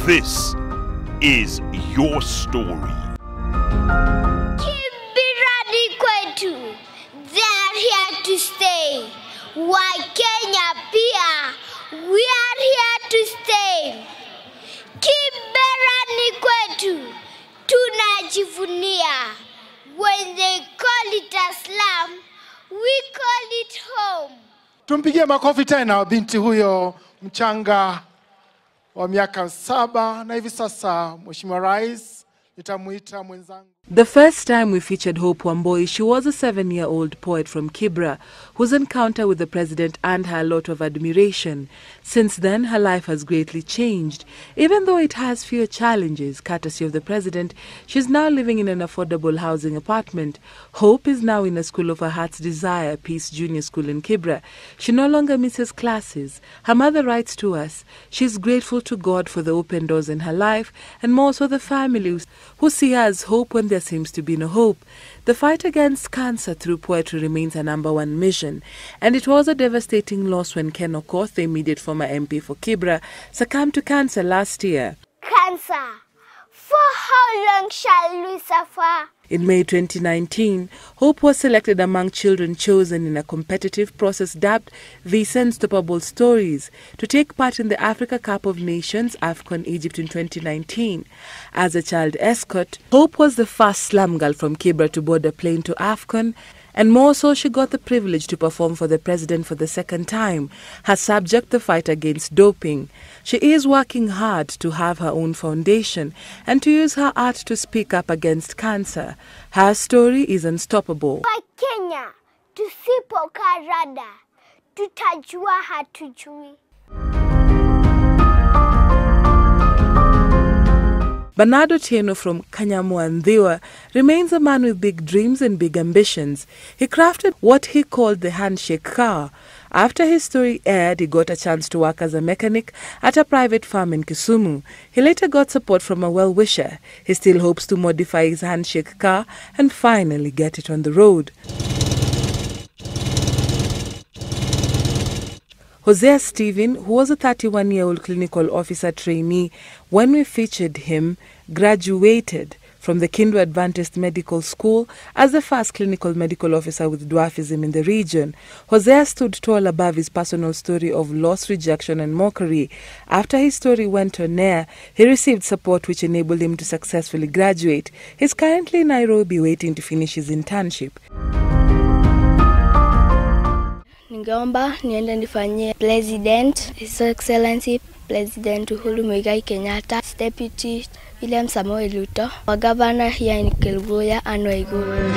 This is your story. Kibirani kwetu, they're here to stay. Wakenya pia, we are here to stay. Kibirani kwetu, tunajivunia. When they call it a slum, we call it home. Tumpigie makofi tena binti huyo mchanga wa miaka 7 na hivi sasa Mheshimiwa Rais nitamuita mwenzangu. The first time we featured Hope Wamboi, she was a 7-year-old poet from Kibra whose encounter with the president earned her a lot of admiration. Since then, her life has greatly changed. Even though it has fewer challenges, courtesy of the president, she's now living in an affordable housing apartment. Hope is now in a school of her heart's desire, Peace Junior School in Kibra. She no longer misses classes. Her mother writes to us, she's grateful to God for the open doors in her life and more so the family who see her as hope when there seems to be no hope. The fight against cancer through poetry remains her #1 mission, and it was a devastating loss when Ken Okoth, the immediate former MP for Kibra, succumbed to cancer last year. Cancer, for how long shall we suffer? In May 2019, Hope was selected among children chosen in a competitive process dubbed These Unstoppable Stories to take part in the Africa Cup of Nations AFCON Egypt in 2019. As a child escort, Hope was the first slum girl from Kibra to board a plane to AFCON, and more so she got the privilege to perform for the president for the second time, her subject the fight against doping. She is working hard to have her own foundation and to use her art to speak up against cancer. Her story is unstoppable. Kenya, tusipokaa rada, tutajua hatujui. Bernardo Tieno from Kanyamwa remains a man with big dreams and big ambitions. He crafted what he called the handshake car. After his story aired, he got a chance to work as a mechanic at a private farm in Kisumu. He later got support from a well-wisher. He still hopes to modify his handshake car and finally get it on the road. Hosea Stephen, who was a 31-year-old clinical officer trainee when we featured him, graduated from the Kindu Adventist Medical School as the first clinical medical officer with dwarfism in the region. Hosea stood tall above his personal story of loss, rejection and mockery. After his story went on air, he received support which enabled him to successfully graduate. He's currently in Nairobi waiting to finish his internship. Ningeomba niende nifanyie President, His Excellency President Uhuru Muigai Kenyatta, Deputy William Samoei Ruto, our Governor here in Kilgoya, Anne Waiguru.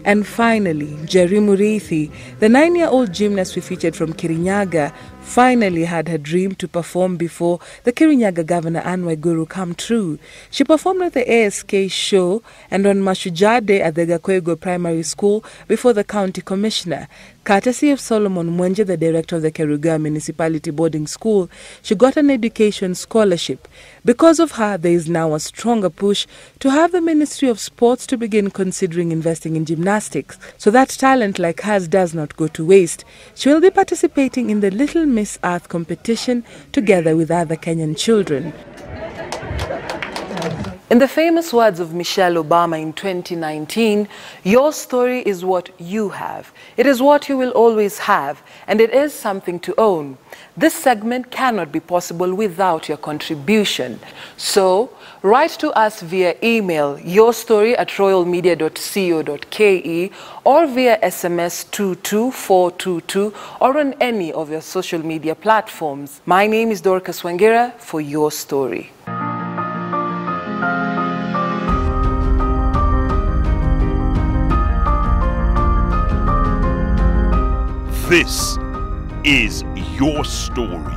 And finally, Jerry Muriithi, the 9-year-old gymnast we featured from Kirinyaga, finally had her dream to perform before the Kirinyaga Governor Anne Waiguru come true. She performed at the ASK show and on Mashujaa Day at the Gakwego Primary School before the County Commissioner. Courtesy of Solomon Mwenje, the director of the Keruga Municipality Boarding School, she got an education scholarship. Because of her, there is now a stronger push to have the Ministry of Sports to begin considering investing in gymnastics, so that talent like hers does not go to waste. She will be participating in the Little Miss Earth competition together with other Kenyan children. In the famous words of Michelle Obama in 2019, your story is what you have. It is what you will always have, and it is something to own. This segment cannot be possible without your contribution. So, write to us via email, yourstory@royalmedia.co.ke, or via SMS 22422, or on any of your social media platforms. My name is Dorcas Wangira for Your Story. This is your story.